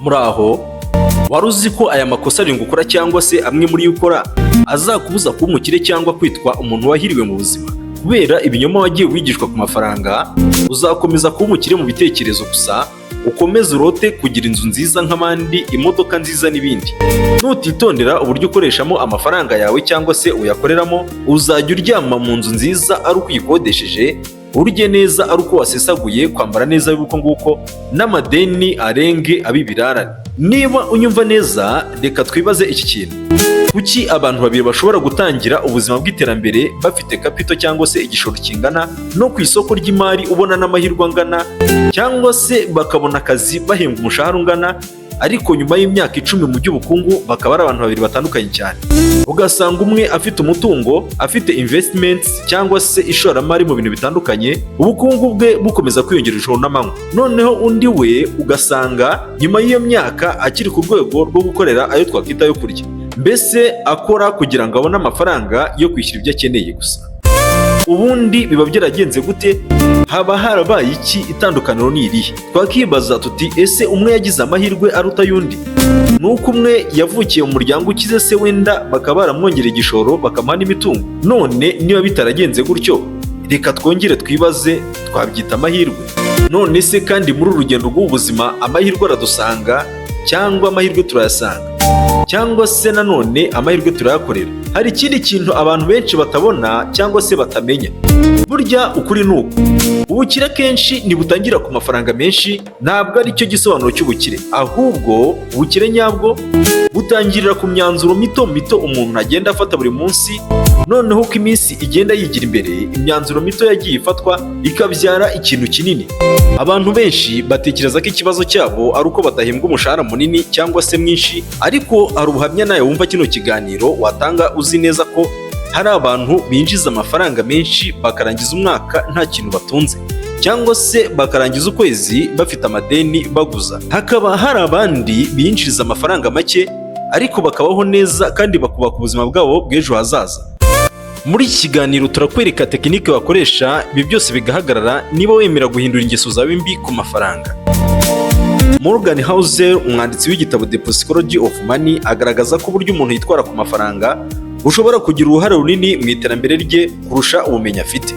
Muraho, wari uzi ko aya makosa arindwi ukora cyangwa se amwe muri yo ukora azakubuza kuba umukire cyangwa kwitwa umuntu wahiriwe mu buzima? Kubera ibinyoma wagiye wigishwa ku mafaranga, uzakomeza kuba umukire mu bitekerezo gusa, ukomeze urote kugira inzu nziza nk'abandi, imodoka nziza n'ibindi. Nutitondera uburyo ukoreshamo amafaranga yawe cyangwa se uyakoreramo, uzajya uryama mu nzu nziza ari uko uyikodesheje, urye neza ari uko wasesaguye, kwambara neza y'uko nguko, n'amadeni arenge ab'ibirarane. Niba unyumva neza, reka twibaze iki kintu: kuki abantu babiri bashobora gutangira ubuzima bw'iterambere bafite kapito cyangwa se igishoro kingana, no ku isoko ry'imari ubona n'amahirwe angana, cyangwa se bakabona akazi bahembwa umushahara ungana, ariko nyuma y'imyaka 10 mu by'ubukungu bakaba ari abantu babiri batandukanye cyane? Ugasanga umwe afite umutungo, afite investments cyangwa se ishoramari mu bintu bitandukanye, ubukungu bwe bukomeza kwiyongera ijoro n'amanywa. Noneho undi we ugasanga nyuma y'iyo myaka akiri ku rwego rwo gukorera ayo twakwita yo kurya, mbese akora kugira ngo abone amafaranga yo kwishyura ibyo akeneye gusa. Ubundi biba byaragenze gute? Haba harabaye iki? Itandukaniro ni irihe? Twakibaza tuti, ese umwe yagize amahirwe aruta y'undi? Nuko umwe yavukiye mu muryango ukize, se wenda bakaba baramwongerera igishoro bakamuha n'imitungo. None niba bitaragenze gutyo, reka twongere twibaze, twabyita amahirwe? None se kandi muri uru rugendo rw'ubuzima amahirwe aradusanga cyangwa amahirwe turayasanga? Cyangwa se nanone amahirwe turayakorera? Hari ikindi kintu abantu benshi batabona cyangwa se batamenya. Burya ukuri ni uku: ubukire kenshi ntibutangira ku mafaranga menshi, ntabwo ari cyo gisobanuro cy'ubukire. Ahubwo ubukire nyabwo butangirira ku myanzuro mito mito umuntu agenda afata buri munsi. Noneho uko iminsi igenda yigira imbere, imyanzuro mito yagiye ifatwa ikabyara ikintu kinini. Abantu benshi batekereza ko ikibazo cyabo ari uko badahembwa umushahara munini cyangwa se mwinshi, ariko hari ubuhamya nawe wumva kino kiganiro watanga uzi neza ko hari abantu binjiza amafaranga menshi bakarangiza umwaka nta kintu batunze, cyangwa se bakarangiza ukwezi bafite amadeni baguza. Hakaba hari abandi binjiza amafaranga make ariko bakabaho neza kandi bakubaka ubuzima bwabo bw'ejo hazaza. Muri iki kiganiro turakwereka tekinike wakoresha ibi byose bigahagarara niba wemera guhindura ingeso zawe mbi ku mafaranga. Morgan Housel, umwanditsi w'igitabo The Psychology of Money, agaragaza ko uburyo umuntu yitwara ku mafaranga ushobora kugira uruhare runini mu iterambere rye kurusha ubumenyi afite.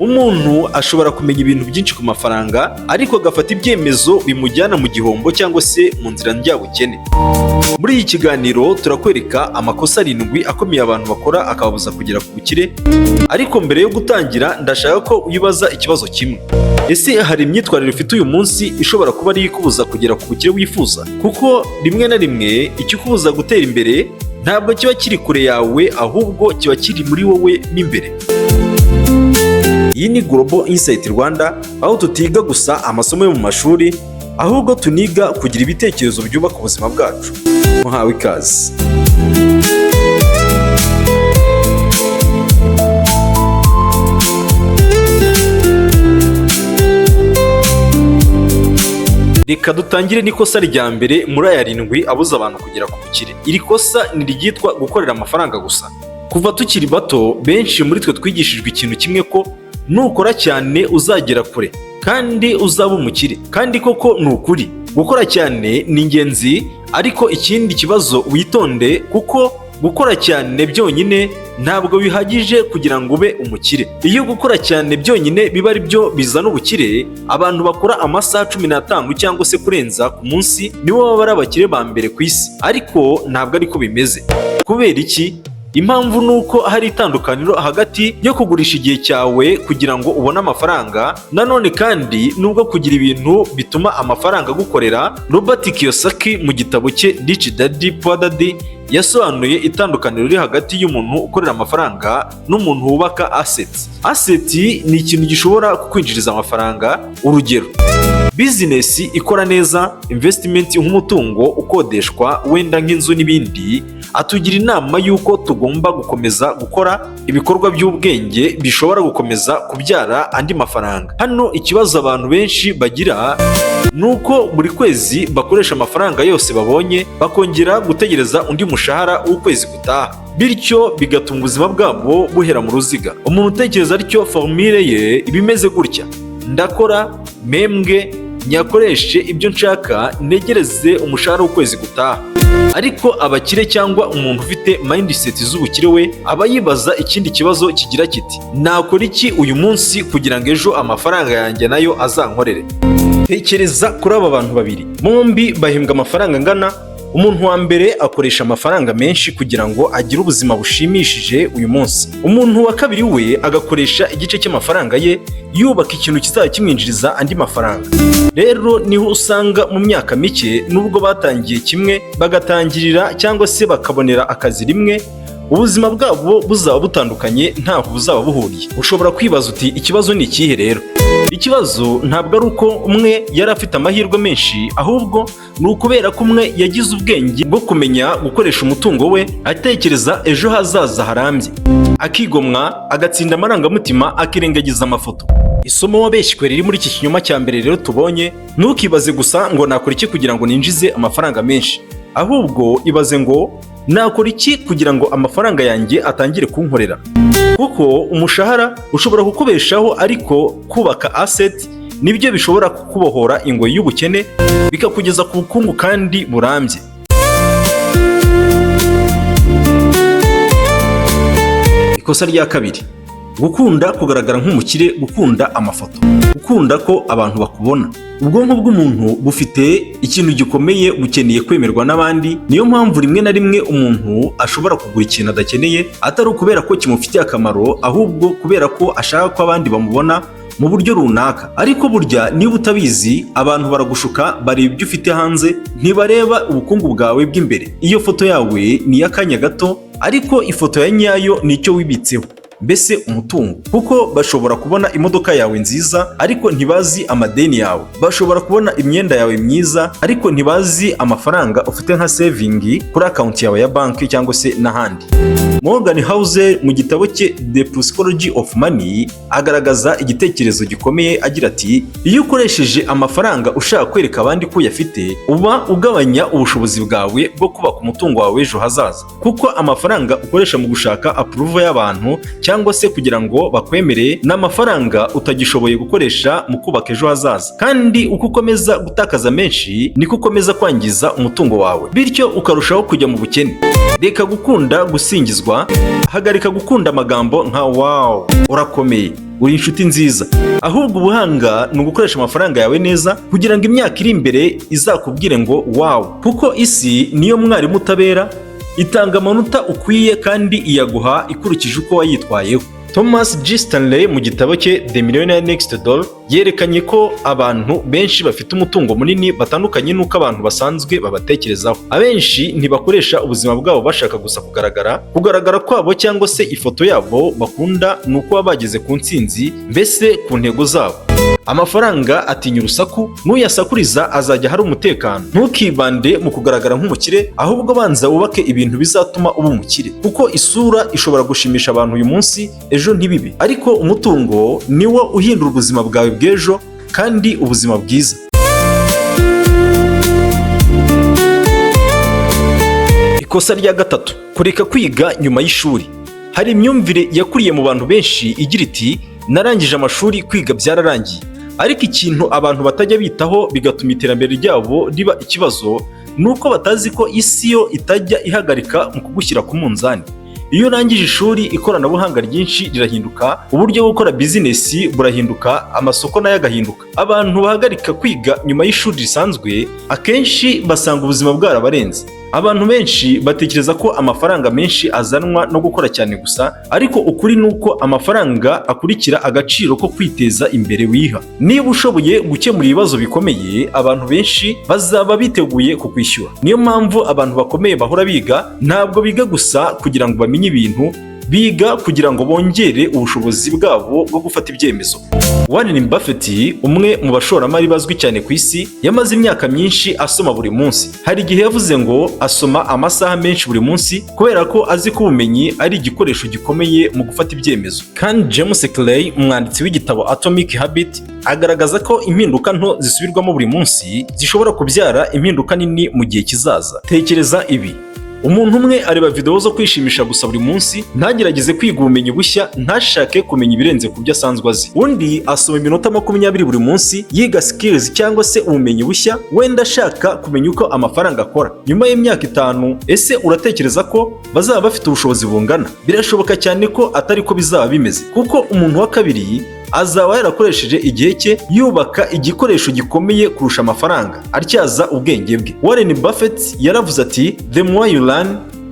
Umuntu ashobora kumenya ibintu byinshi ku mafaranga ariko agafata ibyemezo bimujyana mu gihombo cyangwa se mu nzira njyabukene. Muri iki kiganiro turakwereka amakosa 7 akomeye abantu bakora akababuza kugera ku bukire. Ariko mbere yo gutangira, ndashaka ko uyibaza ikibazo kimwe: ese hari imyitwarire ufite uyu munsi ishobora kuba ari ikubuza kugera ku bukire wifuza? Kuko rimwe na rimwe ikikubuza gutera imbere ntabwo kiba kiri kure yawe, ahubwo kiba kiri muri wowe n'imbere. Iyi ni Global Insight Rwanda, aho tutiga gusa amasomo yo mu mashuri, ahubwo tuniga kugira ibitekerezo byubaka ubuzima bwacu. Muhawe ikaze. Reka dutangire n'ikosa rya mbere muri aya 7 abuza abantu kugera ku bukire. Iri kosa ni ryitwa gukorera amafaranga gusa. Kuva tukiri bato, benshi muri twe twigishijwe ikintu kimwe, ko nukora cyane uzagera kure kandi uzaba umukire. Kandi koko ni ukuri, gukora cyane ni ingenzi, ariko ikindi kibazo witonde, kuko gukora cyane byonyine ntabwo bihagije kugira ngo ube umukire. Iyo gukora cyane byonyine biba ari byo bizana ubukire, abantu bakora amasaha 15 cyangwa se kurenza ku munsi nibo baba ari abakire ba mbere ku isi. Ariko ntabwo ariko bimeze. Kubera iki? Impamvu nuko hari itandukaniro hagati yo kugurisha igihe cyawe kugira ngo ubone amafaranga, nanone kandi nubwo kugira ibintu bituma amafaranga gukorera. Robert Kiyosaki mu gitabo cye Rich Daddy Poor Daddy yasobanuye itandukaniro riri hagati y'umuntu ukorera amafaranga n'umuntu wubaka assets. Asset ni ikintu gishobora kukwinjiriza amafaranga. Urugero, business ikora neza, investment nk'umutungo ukodeshwa wenda nk'inzu n'ibindi. Atugira inama y'uko tugomba gukomeza gukora ibikorwa by'ubwenge bishobora gukomeza kubyara andi mafaranga. Hano ikibazo abantu benshi bagira nuko buri kwezi bakoresha amafaranga yose babonye, bakongera gutegereza undi mushahara w'ukwezi gutaha, bityo bigatuma ubuzima bwabo buhera mu ruziga. Umuntu utekereza atyo, formule ye ibimeze gutya: ndakora, membwe, nyakoreshe ibyo nshaka ntegereze umushahara w'ukwezi gutaha. Ariko abakire cyangwa umuntu ufite mindset z'ubukire we aba yibaza ikindi kibazo kigira kiti nakora iki uyu munsi kugira ngo ejo amafaranga yanjye nayo azankorere. Tekereza kuri aba bantu babiri, bombi bahembwa amafaranga angana. Umuntu wa mbere akoresha amafaranga menshi kugira ngo agire ubuzima bushimishije uyu munsi. Umuntu wa kabiri we agakoresha igice cy'amafaranga ye yubaka ikintu kizajya kimwinjiriza andi mafaranga. Rero niho usanga mu myaka mike nubwo batangiye kimwe bagatangirira cyangwa se bakabonera akazi rimwe, ubuzima bwabo buzaba butandukanye ntaho buzaba buhuriye. Ushobora kwibaza uti ikibazo ni ikihe rero? Ikibazo ntabwo ari uko umwe yari afite amahirwe menshi, ahubwo ni ukubera ko umwe yagize ubwenge bwo kumenya gukoresha umutungo we atekereza ejo hazaza harambye, akigomwa, agatsinda amarangamutima, akirengagiza amafoto. Isomo wabeshywe riri muri iki kinyoma cya mbere rero tubonye, ntukibaze gusa ngo nakora iki kugira ngo ninjize amafaranga menshi, ahubwo ibaze ngo nakora iki kugira ngo amafaranga yanjye atangire kunkorera. Kuko umushahara ushobora kukubeshaho, ariko kubaka asset nibyo bishobora kukubohora ingoyi y'ubukene bikakugeza ku bukungu kandi burambye. Ikosa rya kabiri, gukunda kugaragara nk'umukire, gukunda amafoto, gukunda ko abantu bakubona. Ubwonko bw'umuntu bufite ikintu gikomeye, bukeneye kwemerwa n'abandi. Niyo mpamvu rimwe na rimwe umuntu ashobora kugura ikintu adakeneye, atari ukubera ko kimufitiye akamaro, ahubwo kubera ko ashaka ko abandi bamubona mu buryo runaka. Ariko burya niba utabizi, abantu baragushuka, bareba ibyo ufite hanze, ntibareba ubukungu bwawe bw'imbere. Iyo foto yawe ni iy'akanya gato, ariko ifoto ya nyayo ni icyo wibitseho, mbese umutungo. Kuko bashobora kubona imodoka yawe nziza ariko ntibazi amadeni yawe, bashobora kubona imyenda yawe myiza ariko ntibazi amafaranga ufite nka saving kuri account yawe ya banki cyangwa se n'ahandi. Morgan Housel mu gitabo cye The Psychology of Money agaragaza igitekerezo gikomeye agira ati iyo ukoresheje amafaranga ushaka kwereka abandi ko uyafite, uba ugabanya ubushobozi bwawe bwo kubaka umutungo wawe ejo hazaza. Kuko amafaranga ukoresha mu gushaka approval y'abantu cyangwa se kugira ngo bakwemere n'amafaranga utagishoboye gukoresha mu kubaka ejo hazaza. Kandi uko ukomeza gutakaza menshi niko ukomeza kwangiza umutungo wawe, bityo ukarushaho kujya mu bukene. Reka gukunda gusingizwa, hagarika gukunda amagambo nka wow, urakomeye, uri inshuti nziza. Ahubwo ubuhanga ni ugukoresha amafaranga yawe neza kugira ngo imyaka iri imbere izakubwire ngo wow. Kuko isi niyo mwarimu utabera, itanga amanota ukwiye kandi iyaguha ikurikije uko wayitwayeho. Thomas G. Stanley mu gitabo cye The Millionaire Next Door yerekanye ko abantu benshi bafite umutungo munini batandukanye n'uko abantu basanzwe babatekerezaho. Abenshi ntibakoresha ubuzima bwabo bashaka gusa kugaragara kwabo cyangwa se ifoto yabo bakunda ni uko baba bageze ku ntsinzi, mbese ku ntego zabo. Amafaranga atinya urusaku, n'uyasakuriza azajya hari umutekano. Ntukibande mu kugaragara nk'umukire, ahubwo banza wubake ibintu bizatuma uba umukire. Kuko isura ishobora gushimisha abantu uyu munsi, ejo ntibibe. Ariko umutungo niwo uhindura ubuzima bwawe bw'ejo kandi ubuzima bwiza. Ikosa rya gatatu, kureka kwiga nyuma y'ishuri. Hari imyumvire yakuriye mu bantu benshi igira iti narangije amashuri, kwiga byararangiye. Ariko ikintu abantu batajya bitaho bigatuma iterambere ryabo riba ikibazo, nuko batazi ko isi yo itajya ihagarika mu kugushyira ku munzani. Iyo urangije ishuri, ikoranabuhanga ryinshi rirahinduka, uburyo bwo gukora bizinesi burahinduka, amasoko nayo agahinduka. Abantu bahagarika kwiga nyuma y'ishuri risanzwe akenshi basanga ubuzima bwarabarenze. Abantu benshi batekereza ko amafaranga menshi azanwa no gukora cyane gusa, ariko ukuri nuko amafaranga akurikira agaciro ko kwiteza imbere wiha. Niba ushoboye gukemura ibibazo bikomeye, abantu benshi bazaba biteguye kukwishyura. Niyo mpamvu abantu bakomeye bahora biga, ntabwo biga gusa kugira ngo bamenye ibintu, biga kugira ngo bongere ubushobozi bwabo bwo gufata ibyemezo. Warren Buffett, umwe mu bashoramari bazwi cyane ku isi, yamaze imyaka myinshi asoma buri munsi. Hari igihe yavuze ngo asoma amasaha menshi buri munsi kubera ko azi ko ubumenyi ari igikoresho gikomeye mu gufata ibyemezo. Kandi James Clear, umwanditsi w'igitabo Atomic Habits, agaragaza ko impinduka nto zisubirwamo buri munsi zishobora kubyara impinduka nini mu gihe kizaza. Tekereza ibi: Umuntu umwe areba video zo kwishimisha gusa buri munsi, ntagerageze kwiga ubumenyi bushya, ntashake kumenya ibirenze ku byo asanzwe azi. Undi asoma iminota 20 buri munsi yiga skills cyangwa se ubumenyi bushya, wenda ashaka kumenya uko amafaranga akora. Nyuma y'imyaka 5, ese uratekereza ko bazaba bafite ubushobozi bungana? Birashoboka cyane ko atari ko bizaba bimeze, kuko umuntu wa kabiri azaba yarakoresheje igihe cye yubaka igikoresho gikomeye kurusha amafaranga, atyaza ubwenge bwe. Warren Buffett yaravuze ati the more you learn,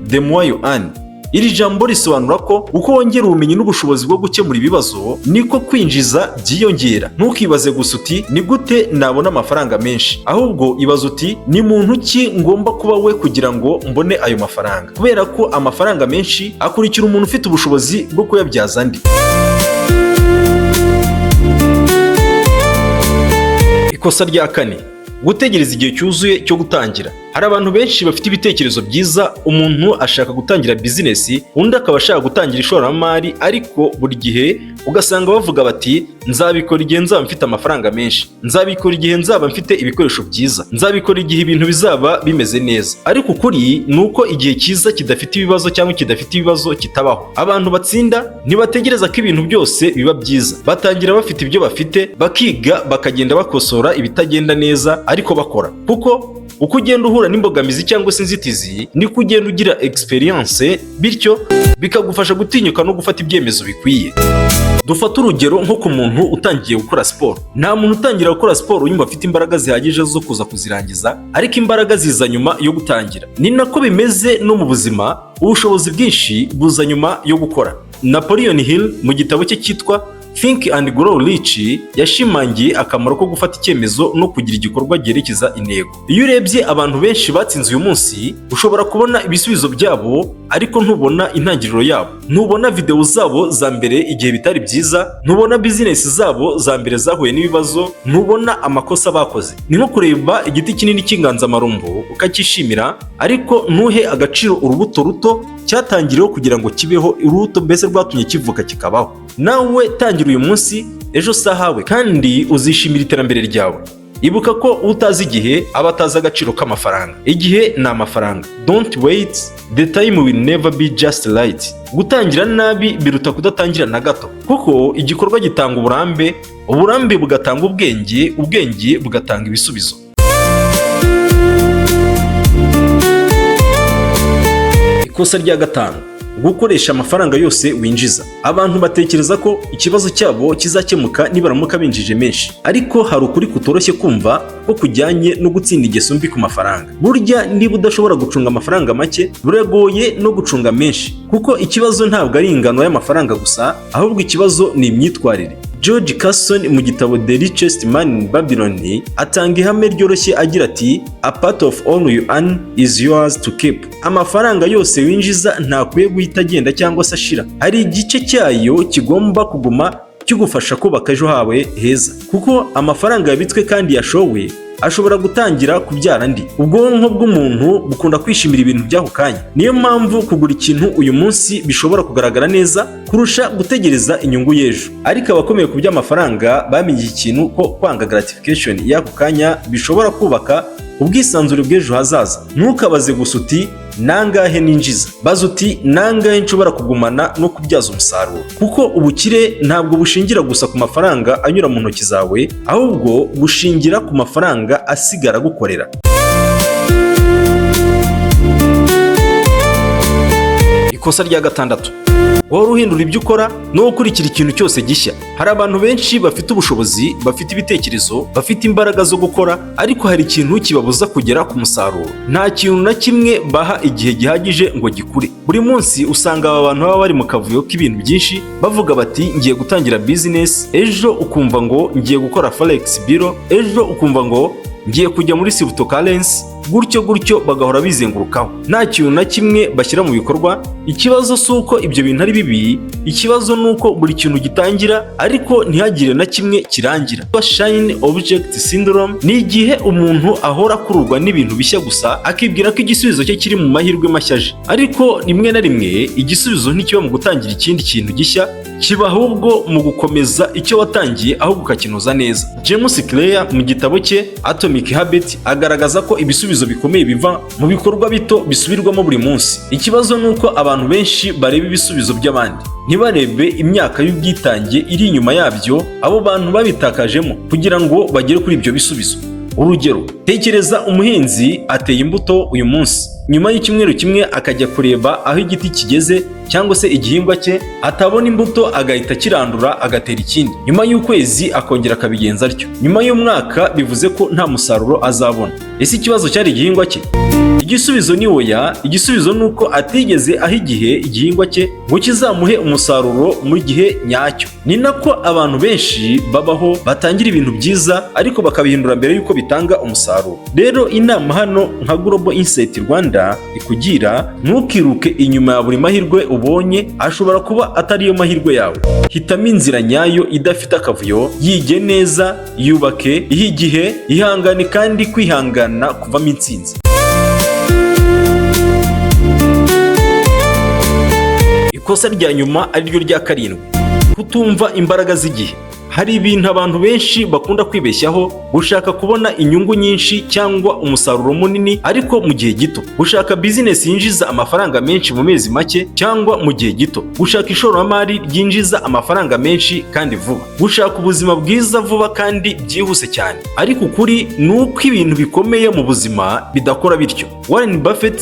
the more you earn. Iri jambo risobanura ko uko wongera ubumenyi n'ubushobozi bwo gukemura ibibazo niko kwinjiza byiyongera. Ntukibaze gusa uti ni gute nabona amafaranga menshi, ahubwo ibaze uti ni muntu ki ngomba kuba we kugira ngo mbone ayo mafaranga, kubera ko amafaranga menshi akurikira umuntu ufite ubushobozi bwo kuyabyaza andi. Ikosa rya 4, gutegereza igihe cyuzuye cyo gutangira. Hari abantu benshi bafite ibitekerezo byiza, umuntu ashaka gutangira bizinesi, undi akaba ashaka gutangira ishoramari, ariko buri gihe ugasanga bavuga bati nzabikora igihe nzaba mfite amafaranga menshi, nzabikora igihe nzaba mfite ibikoresho byiza, nzabikora igihe ibintu bizaba bimeze neza. Ariko ukuri ni uko igihe cyiza kidafite ibibazo cyangwa kidafite ibibazo kitabaho. Abantu batsinda ntibategereza ko ibintu byose biba byiza, batangira bafite ibyo bafite, bakiga, bakagenda bakosora ibitagenda neza, ariko bakora. Kuko uko ugenda uhura n'imbogamizi cyangwa se inzitizi, niko ugenda ugira experience, bityo bikagufasha gutinyuka no gufata ibyemezo bikwiye. Dufata urugero nko ku muntu utangiye gukora siporo. Nta muntu utangira gukora siporo yumva afite imbaraga zihagije zo kuza kuzirangiza, ariko imbaraga ziza nyuma yo gutangira. Ni nako bimeze no mu buzima, ubushobozi bwinshi buza nyuma yo gukora. Napoleon Hill mu gitabo cye cyitwa Think and Grow Rich yashimangiye akamaro ko gufata icyemezo no kugira igikorwa cyerekeza intego. Iyo urebye abantu benshi batsinze uyu munsi, ushobora kubona ibisubizo byabo ariko ntubona intangiriro yabo, ntubona video zabo za mbere igihe bitari byiza, ntubona business zabo za mbere zahuye n'ibibazo, ntubona amakosa bakoze. Ni nko kureba igiti kinini cy'inganzamarumbo ukacyishimira, ariko ntuhe agaciro urubuto ruto cyatangiriyeho kugira ngo kibeho, urubuto mbese rwatumye kivuka kikabaho. Nawe tangira uyu munsi, ejo sahawe, kandi uzishimira iterambere ryawe. Ibuka ko utazi igihe aba atazi agaciro k'amafaranga. Igihe ni amafaranga. Don't wait, the time will never be just right. Gutangira nabi biruta kudatangira na gato, kuko igikorwa gitanga uburambe, uburambe bugatanga ubwenge, ubwenge bugatanga ibisubizo. Ikosa rya 5, gukoresha amafaranga yose winjiza. Abantu batekereza ko ikibazo cyabo kizakemuka nibaramuka binjije menshi, ariko hari ukuri kutoroshye kumva ko kujyanye no gutsinda ingeso mbi ku mafaranga. Burya niba udashobora gucunga amafaranga make, biragoye no gucunga menshi, kuko ikibazo ntabwo ari ingano y'amafaranga gusa, ahubwo ikibazo ni imyitwarire. George Carson mu gitabo The Richest Man in Babylon atanga ihame ryoroshye agira ati a part of all you earn is yours to keep. Amafaranga yose winjiza ntakwiye guhita agenda cyangwa se ashira, hari igice cyayo kigomba kuguma kigufasha kubaka ejo hawe heza, kuko amafaranga yabitswe kandi yashowe ashobora gutangira kubyara andi. Ubwonko bw'umuntu bukunda kwishimira ibintu by'ako kanya, niyo mpamvu kugura ikintu uyu munsi bishobora kugaragara neza kurusha gutegereza inyungu y'ejo. Ariko abakomeye ku by'amafaranga bamenye ikintu ko kwanga gratification y'ako kanya bishobora kubaka ubwisanzure bw'ejo hazaza. Ntukabaze gusa uti nangahe ninjiza, baza uti nangahe nshobora kugumana no kubyaza umusaruro, kuko ubukire ntabwo bushingira gusa ku mafaranga anyura mu ntoki zawe, ahubwo bushingira ku mafaranga asigara gukorera. Ikosa rya 6, wowe uhindura ibyo ukora no gukurikira ikintu cyose gishya. Hari abantu benshi bafite ubushobozi, bafite ibitekerezo, bafite imbaraga zo gukora, ariko hari ikintu kibabuza kugera ku musaruro. Nta kintu na kimwe baha igihe gihagije ngo gikure. Buri munsi usanga aba bantu baba bari mu kavuyo k'ibintu byinshi, bavuga bati ngiye gutangira business, ejo ukumva ngo ngiye gukora forex bureau, ejo ukumva ngo ngiye kujya muri cryptocurrency, gutyo bagahora bizengurukaho, nta kintu na kimwe bashyira mu bikorwa. Ikibazo si uko ibyo bintu ari bibi, ikibazo ni uko buri kintu gitangira ariko ntihagire na kimwe kirangira. Shiny object syndrome ni igihe umuntu ahora akururwa n'ibintu bishya gusa, akibwira ko igisubizo cye kiri mu mahirwe mashyaje, ariko rimwe na rimwe igisubizo ntikiba mu gutangira ikindi kintu gishya, kiba ahubwo mu gukomeza icyo watangiye ahubwo ukakinoza neza. James Clear mu gitabo cye Atomic Habits agaragaza ko ibisubizo ibisubizo bikomeye biva mu bikorwa bito bisubirwamo buri munsi. Ikibazo ni uko abantu benshi bareba ibisubizo by'abandi, ntibarebe imyaka y'ubwitange iri inyuma yabyo abo bantu babitakajemo kugira ngo bagere kuri ibyo bisubizo. Urugero, tekereza umuhinzi ateye imbuto uyu munsi, nyuma y'icyumweru kimwe akajya kureba aho igiti kigeze cyangwa se igihingwa cye, atabona imbuto agahita akirandura agatera ikindi, nyuma y'ukwezi akongera akabigenza atyo, nyuma y'umwaka bivuze ko nta musaruro azabona. Ese ikibazo cyari igihingwa cye? Igisubizo ni oya. Igisubizo ni uko atigeze aha igihe igihingwa cye ngo kizamuhe umusaruro mu gihe nyacyo. Ni nako abantu benshi babaho, batangira ibintu byiza ariko bakabihindura mbere y'uko bitanga umusaruro. Rero inama hano nka Global Insight Rwanda ikugira, ntukiruke inyuma ya buri mahirwe ubonye, ashobora kuba atari yo mahirwe yawe. Hitamo inzira nyayo idafite akavuyo, yige neza, yubake, ihe igihe, ihangane kandi kwihangana kuvamo intsinzi. Ikosa rya nyuma ari ryo rya karindwi, kutumva imbaraga z'igihe. Hari ibintu abantu benshi bakunda kwibeshyaho, gushaka kubona inyungu nyinshi cyangwa umusaruro munini ariko mu gihe gito, gushaka bizinesi yinjiza amafaranga menshi mu mezi make cyangwa mu gihe gito, gushaka ishoramari ryinjiza amafaranga menshi kandi vuba, gushaka ubuzima bwiza vuba kandi byihuse cyane. Ariko ukuri ni uko ibintu bikomeye mu buzima bidakora bityo. Warren Buffett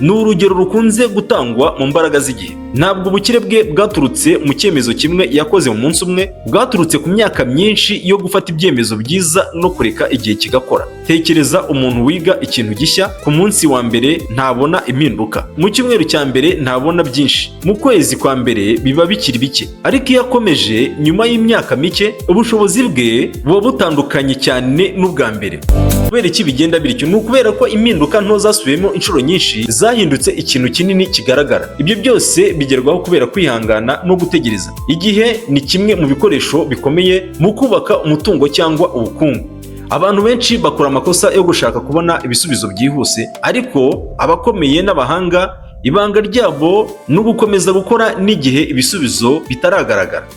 ni urugero rukunze gutangwa mu mbaraga z'igihe. Ntabwo ubukire bwe bwaturutse mu cyemezo kimwe yakoze mu munsi umwe, bwaturutse ku myaka myinshi yo gufata ibyemezo byiza no kureka igihe kigakora. Tekereza umuntu wiga ikintu gishya, ku munsi wa mbere ntabona impinduka, mu cyumweru cya mbere ntabona byinshi, mu kwezi kwa mbere biba bikiri bike, ariko iyo akomeje nyuma y'imyaka mike ubushobozi bwe buba butandukanye cyane n'ubwa mbere. Kubera iki bigenda bityo? Ni ukubera ko impinduka nto zasubiyemo inshuro nyinshi zahindutse ikintu kinini kigaragara. Ibyo byose bigerwaho kubera kwihangana no gutegereza. Igihe ni kimwe mu bikoresho bikomeye mu kubaka umutungo cyangwa ubukungu. Abantu benshi bakora amakosa yo gushaka kubona ibisubizo byihuse, ariko abakomeye n'abahanga ibanga ryabo ni ugukomeza gukora n'igihe ibisubizo bitaragaragara.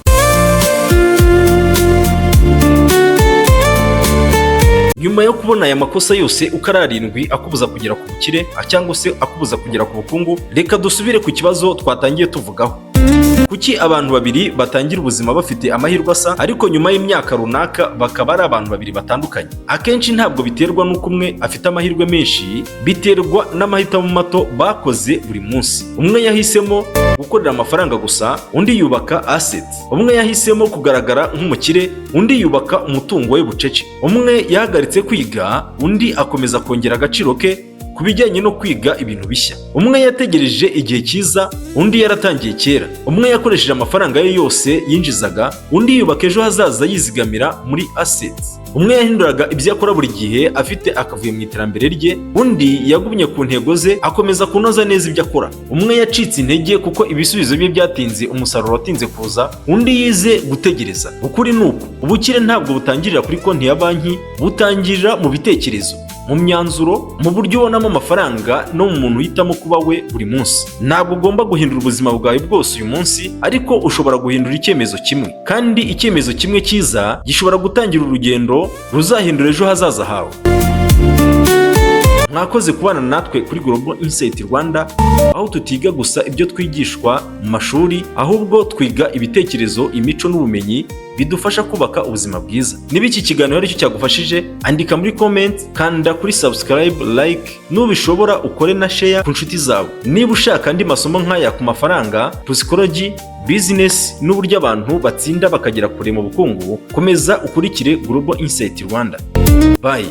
Nyuma yo kubona aya makosa yose uko ari arindwi akubuza kugera ku bukire cyangwa se akubuza kugera ku bukungu, reka dusubire ku kibazo twatangiye tuvugaho. Kuki abantu babiri batangira ubuzima bafite amahirwe asa ariko nyuma y'imyaka runaka bakaba ari abantu babiri batandukanye? Akenshi ntabwo biterwa n'uko umwe afite amahirwe menshi, biterwa n'amahitamo mato bakoze buri munsi. Umwe yahisemo gukorera amafaranga gusa, undi yubaka assets. Umwe yahisemo kugaragara nk'umukire, undi yubaka umutungo we bucece. Umwe yahagaritse kwiga, undi akomeza kongera agaciro ke ku bijyanye no kwiga ibintu bishya. Umwe yategereje igihe cyiza, undi yaratangiye kera. Umwe yakoresheje amafaranga ye yose yinjizaga, undi yubaka ejo hazaza yizigamira muri assets. Umwe yahinduraga ibyo akora buri gihe afite akavuyo mu iterambere rye, undi yagumye ku ntego ze akomeza kunoza neza ibyo akora. Umwe yacitse intege kuko ibisubizo bye byatinze, umusaruro watinze kuza, undi yize gutegereza. Ukuri ni uku, ubukire ntabwo butangirira kuri konti ya banki, butangirira mu bitekerezo, mu myanzuro, mu buryo ubonamo amafaranga no mu muntu uhitamo kuba we buri munsi. Ntabwo ugomba guhindura ubuzima bwawe bwose uyu munsi, ariko ushobora guhindura icyemezo kimwe, kandi icyemezo kimwe cyiza gishobora gutangira urugendo ruzahindura ejo hazaza hawe. Mwakoze kubana natwe kuri Global Insight Rwanda, aho tutiga gusa ibyo twigishwa mu mashuri, ahubwo twiga ibitekerezo, imico n'ubumenyi bidufasha kubaka ubuzima bwiza. Niba iki kiganiro aricyo cyagufashije, andika muri comment, kanda kuri subscribe, like, nubishobora ukore na share ku nshuti zawe. Niba ushaka andi masomo nk'aya ku mafaranga, psychology, business n'uburyo abantu batsinda bakagera kure mu bukungu, komeza ukurikire Global Insight Rwanda. Bye.